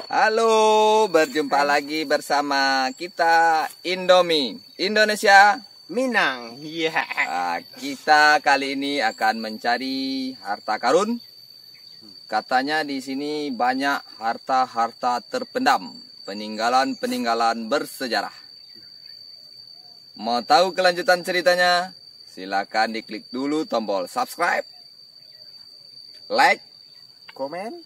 Halo, berjumpa lagi bersama kita Indomie Indonesia Minang. Iya. Kita kali ini akan mencari harta karun. Katanya di sini banyak harta-harta terpendam, peninggalan-peninggalan bersejarah. Mau tahu kelanjutan ceritanya? Silakan diklik dulu tombol subscribe, like, komen,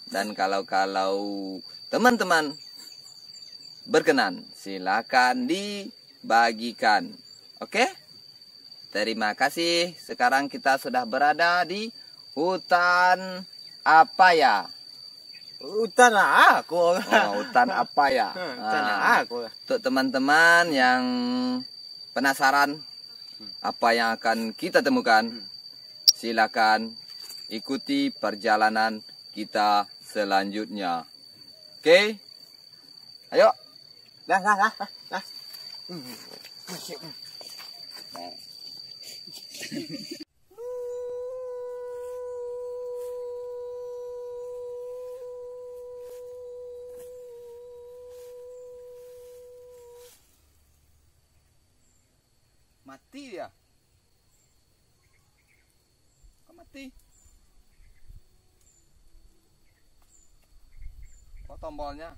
dan kalau teman-teman berkenan, silakan dibagikan. Oke? Terima kasih. Sekarang kita sudah berada di hutan apa ya? Hutan aku. Hutan apa ya? Hutan aku. Untuk teman-teman yang penasaran apa yang akan kita temukan, silakan ikuti perjalanan kita selanjutnya. Oke? Ayo. Lah. Mati dia. Kok mati? Kok tombolnya?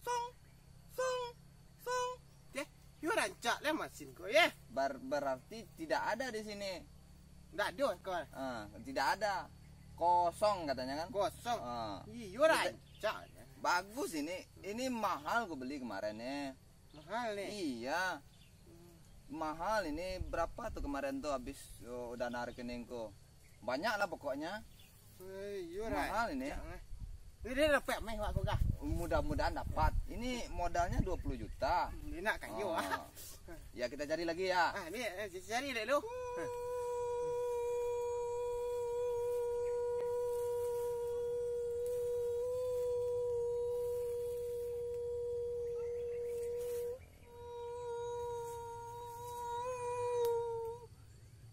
Song. Yo rancak lah mesin kau ya. Berarti tidak ada di sini. Enggak ada kau. Tidak ada. Kosong katanya kan? Kosong. Yo rancak. Bagus ini. Ini mahal gue beli kemarin ya. Mahal nih. Iya. Mahal ini. Berapa tuh kemarin tuh habis udah narik rekeningku. Banyak lah pokoknya. Yo mahal ini. Ini dapat meh aku kah? Mudah-mudahan dapat. Ini modalnya 20 juta. Ini nak kayu Ya kita cari lagi ya. Ni cari dulu.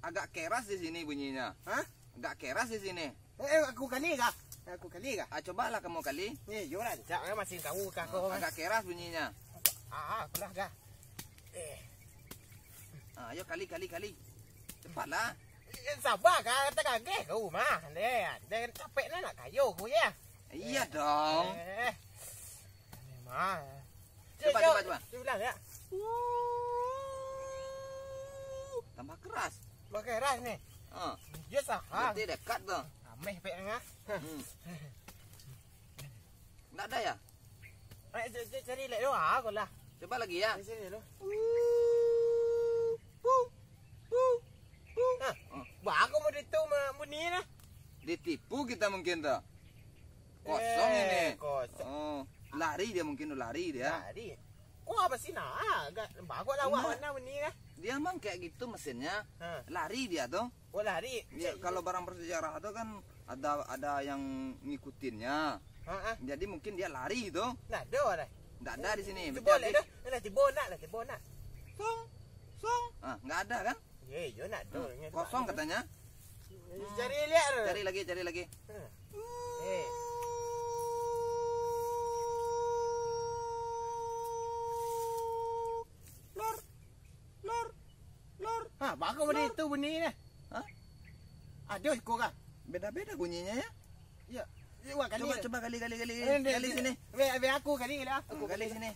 Agak keras di sini bunyinya. Agak keras di sini. Aku kali kah? Cobalah kamu kali. Ni yo rancak masih kamu kah kau. Agak keras bunyinya. Akulah kah. Ayo kali. Cepatlah. Sabar kah tak kaget kau mah. Dia capek nak kayu kau ya. Iya dong. Mah. Coba. Coba ya. Tambah keras. Pakai keras ni. Ya sah. Berarti dekat tuh. Ameh pek ngah. Enggak ada ya? Cari lek doa aku lah. Coba lagi ya. Sini dulu. Aku mau ditu bunyi nah. Ditipu kita mungkin tuh. Kosong ini. Kosong. Lari dia mungkin lari dia. Lari. Kok apa sih nah? Agak bagus lah warna bunyi nah. Dia emang kayak gitu mesinnya. Lari dia tuh. Oh lari. Ya, kalau barang bersejarah itu kan ada yang ngikutinnya. Jadi mungkin dia lari itu. Nah, ada. Enggak ada di sini. Boleh dah. Lah tibonak. Song. Enggak ada kan? Yo nak do. Kosong katanya. Cari lihat. Cari lagi. Lor. Bagus benda itu bunyi ni. Ada kau kah? Beda-beda bunyinya ya. Ya. Coba kali sini. Biar aku kali lah. Aku kali sini.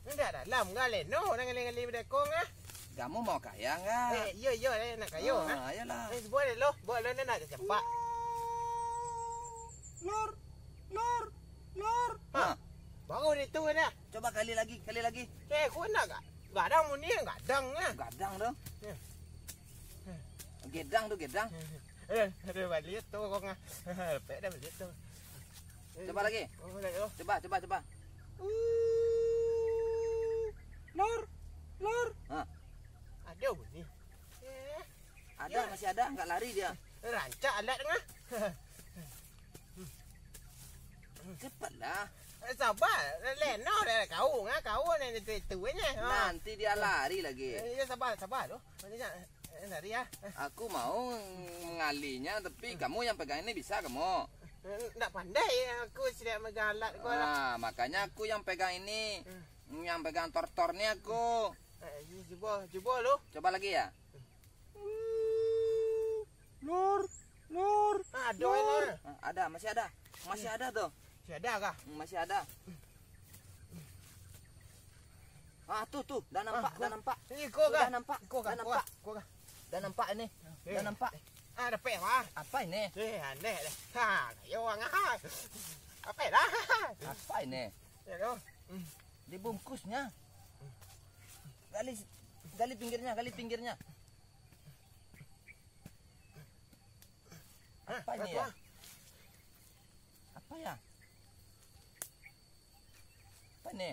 Enggak dalam kali. No, orang kali berdekong ah. Kamu mau kaya enggak? Yo nak kayu ah. Ayolah. Boleh lo nak cepat. Lor. Baru itu dah. Coba kali lagi. Kau nak tak? Gadang ni gadang ah. Gadang dong. Gedang. Ada balik tu kau ngah. Pek dah balik tu. Coba lagi. Coba. Lor. Ada bunyi. Ada, masih ada, nggak lari dia. Rancak alat ngah. lah. Sabar, Leno dah kau ni tuanya. Nanti dia lari lagi. Ya sabar tu. Lari ya. Aku mau mengalinya, tapi kamu yang pegang ini bisa kamu. Tak pandai aku sudah megang alat kau lah. Makanya aku yang pegang ini. Yang pegang tortornya aku. Cuba lu. Coba lagi ya. Lor. Ada, masih ada. Masih ada tuh. Masih ada kah? Masih ada. Tuh, dah nampak. Dah nampak. Dah nampak ini. Dah nampak. Dapat apa? Apa ini? Aneh dah. Kayu orang apa dah? Apa ini? Ya tu. Dibungkusnya. Gali pinggirnya. Apa ini ya? Apa ya? Apa ini?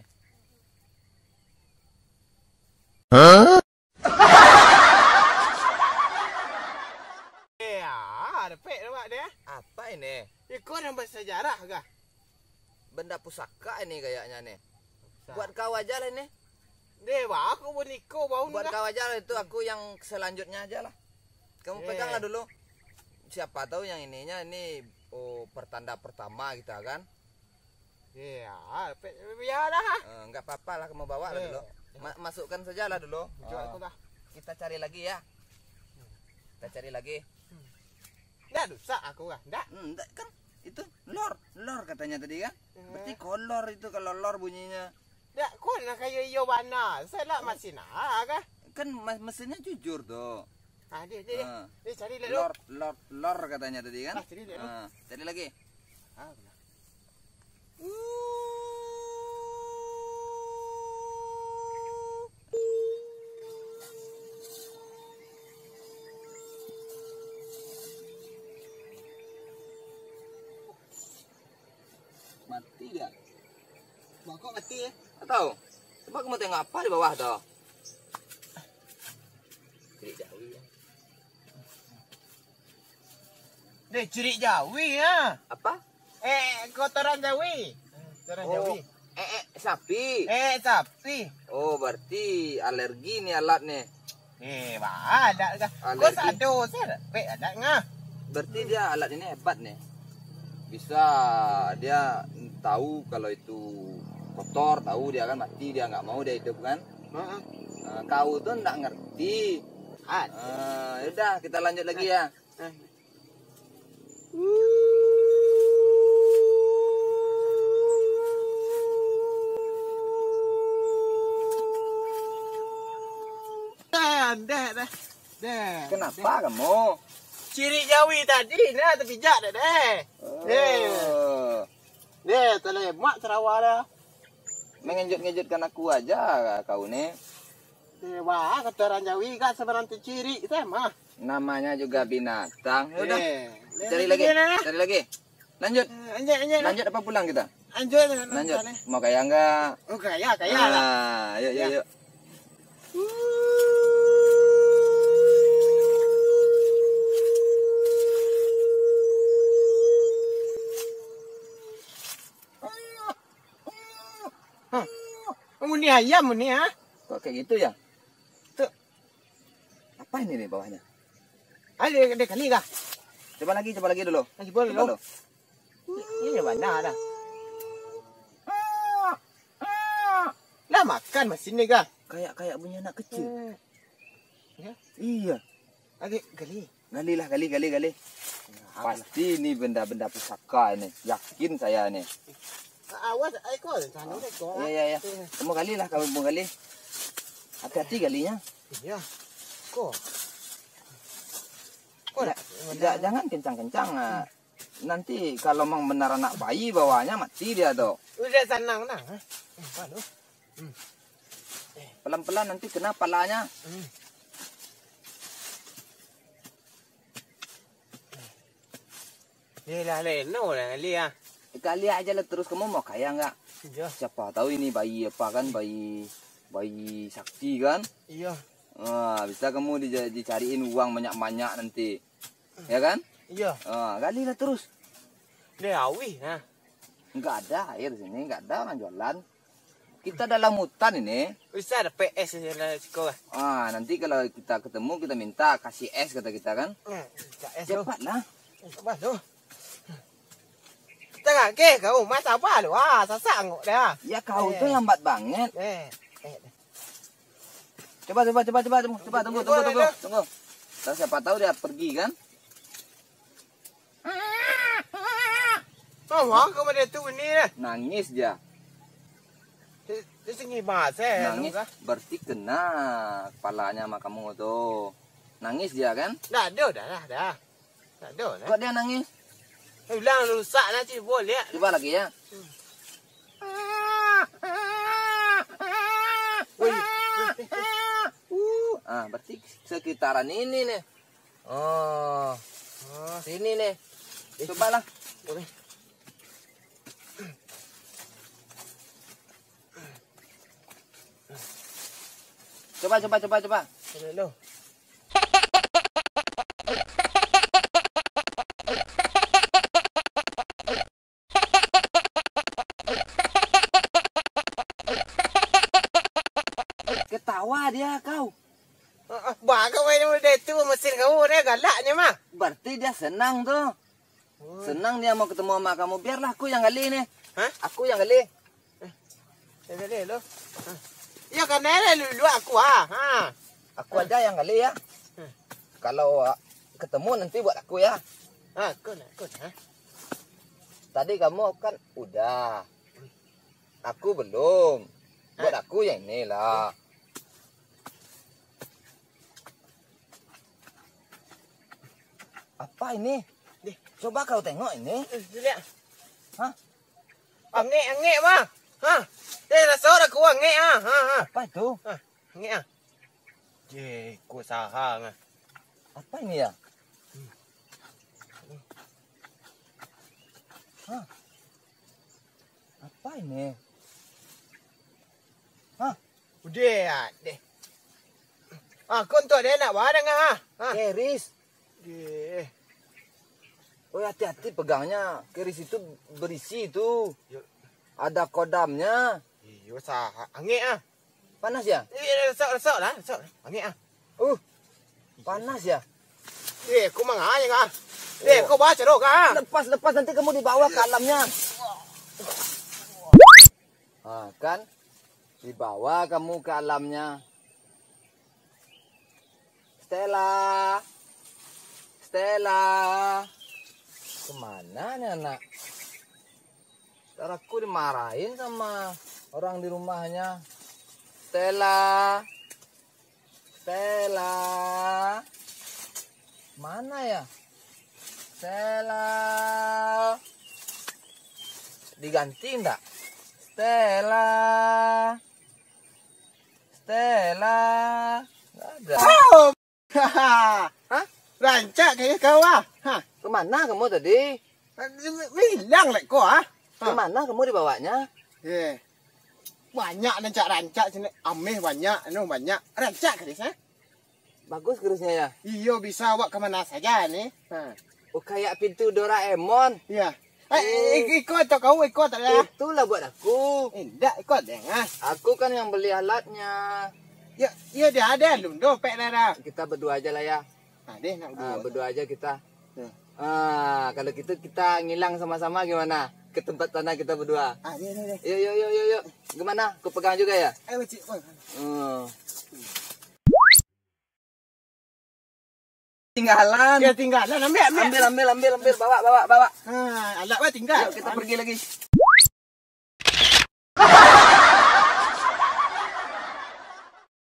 Dapat nampak dia. Apa ini? Ikut yang bersejarah kah? Benda pusaka ini kayaknya nih. Buat kau aja lah ini. Dewa, aku pun ikut bau Buat kau aja lah, itu aku yang selanjutnya aja lah. Kamu peganglah dulu. Siapa tahu yang ininya ini pertanda pertama kita kan. Ya, biarlah. Enggak apa-apa lah, kamu bawa lah dulu. Masukkan saja lah dulu. Kita cari lagi ya. Kita cari lagi. Nggak rusak aku kah? Enggak kan. Itu lor katanya tadi kan. Berarti kolor itu kalau lor bunyinya. Nggak, kau nak kayu iyo mana? Saya lah masih nak kah? Kan mesinnya jujur tuh. Dia cari dulu. Lor katanya tadi kan. Cari dulu. Cari lagi. Mati dia. Kok mati ya? Tak tahu. Coba kamu tengok apa di bawah tuh. Cirik jawi ya. Dia cirik jawi ya. Apa? Kotoran jawi. Kotoran jawi. Sapi. Sapi. Oh, berarti alergi nih alat nih. Ada kah? Kau sado saya ada ngah. Berarti dia alat ini hebat nih. Bisa dia tahu kalau itu kotor, tahu dia kan mati, dia nggak mau dia hidup kan. Kau tuh nggak ngerti. Yaudah kita lanjut lagi ya. Kenapa kamu? Ciri jawi tadi nah terpijak dah deh. Deh, terlemak Sarawak dah. Mengejut-ngejutkan aku aja kau nih. Wah, kotoran jawi kan sebenarnya ciri sama. Namanya juga binatang. Udah. Cari lagi. Lanjut. Lanjut apa pulang kita? Lanjut. Mau kaya enggak? Oh, kaya lah. Yuk. Ini ayam ini ha? Kok kayak gitu ya? Tuh. Apa ini nih bawahnya? Ada kali kah? Coba lagi dulu. Lagi boleh dulu. Ini mana dah? Lah makan mesin ni kah? Kayak bunyi anak kecil. Ya? Iya. Lagi gali. Gali. Pasti ini benda-benda pusaka ini. Yakin saya nih. Awas, ekor. Sana ekor. Iya. Kamu gali. Hati-hati galinya. Iya. Kok? Jangan kencang-kencang. Nanti kalau memang benar anak bayi bawahnya mati dia tuh. Udah senang nah. Pelan-pelan nanti kena palanya. Lah leno lah kali ya. Kali aja lah terus kamu mau kaya nggak? Iya. Siapa tahu ini bayi apa kan bayi sakti kan? Iya. Bisa kamu dicariin uang banyak-banyak nanti. Ya kan? Iya. Gali lah terus. Dia awi nah. Enggak ada air sini, enggak ada orang jualan. Kita dalam hutan ini. Bisa ada PS di sekolah. Ah, nanti kalau kita ketemu kita minta kasih es kata kita kan. Es tu. Cepatlah. Cepat tu. Tengah ke kau masa apa lu? Ah, sasak ngok dah. Ya kau tuh lambat banget. Coba tunggu. Terus siapa tahu dia pergi kan? Oh, wah, kau ada tu ni dah. Nangis dia. Di sini bahasa. Nangis berarti kena kepalanya sama kamu tuh. Nangis dia kan? Dah. Dah. Kok dia nangis? Ulang rusak nanti boleh. Coba lagi ya. Berarti sekitaran ini nih. Oh, sini nih. Cobalah. Coba. Hello. Ketawa dia kau. Bah kau main udah tu mesin kau ni galaknya mah. Berarti dia senang tuh. Senang dia mau ketemu sama kamu. Biarlah aku yang gali nih. Hah? Aku yang gali. Lo. Ya kan lu aku ha. Aku aja yang gali ya. Kalau ketemu nanti buat aku ya. Aku. Tadi kamu kan udah. Aku belum. Buat aku yang inilah. Apa ini? Coba kau tengok ini. Lihat. Hah? Angek mah. Ha. Rasa aku angek ha. Apa itu? Angek ku sahang. Apa ini ya? Hah? Apa ini? Hah? Udah deh. Kau tu dia nak barang ha. Keris. Deh. Oh, hati-hati pegangnya. Keris itu berisi itu. Ada kodamnya. Iyo sah. Angek Panas ya? Resok lah. Angek Panas ya? Kau manganya kau baca dong Lepas nanti kamu dibawa ke alamnya. Kan? Dibawa kamu ke alamnya. Stella. Kemana nih anak? Ntar aku dimarahin sama orang di rumahnya. Stella. Mana ya? Stella. Diganti enggak? Stella. Enggak ada. Hah? Rancak kayak kau Kemana kamu tadi? Hilang lah kau Kemana kamu dibawanya? Banyak rancak sini. Ameh banyak, banyak. Rancak ke desa? Bagus kerisnya ya? Iyo bisa awak kemana saja nih. Oh, kayak pintu Doraemon. Iya. Ikut atau kau ikut lah. Itulah buat aku. Tidak ikut deh. Aku kan yang beli alatnya. Ya dia ada belum dompet dah. Kita berdua aja lah ya. Deh nak berdua aja kita. Kalau gitu kita ngilang sama-sama gimana? Ke tempat tanah kita berdua. Deh. Yuk. Gimana? Aku pegang juga ya? Ayo, Cik. Tinggalan. Ya tinggalan. Ambil. Ambil. Bawa. Alat tinggal. Yuk, kita pergi lagi.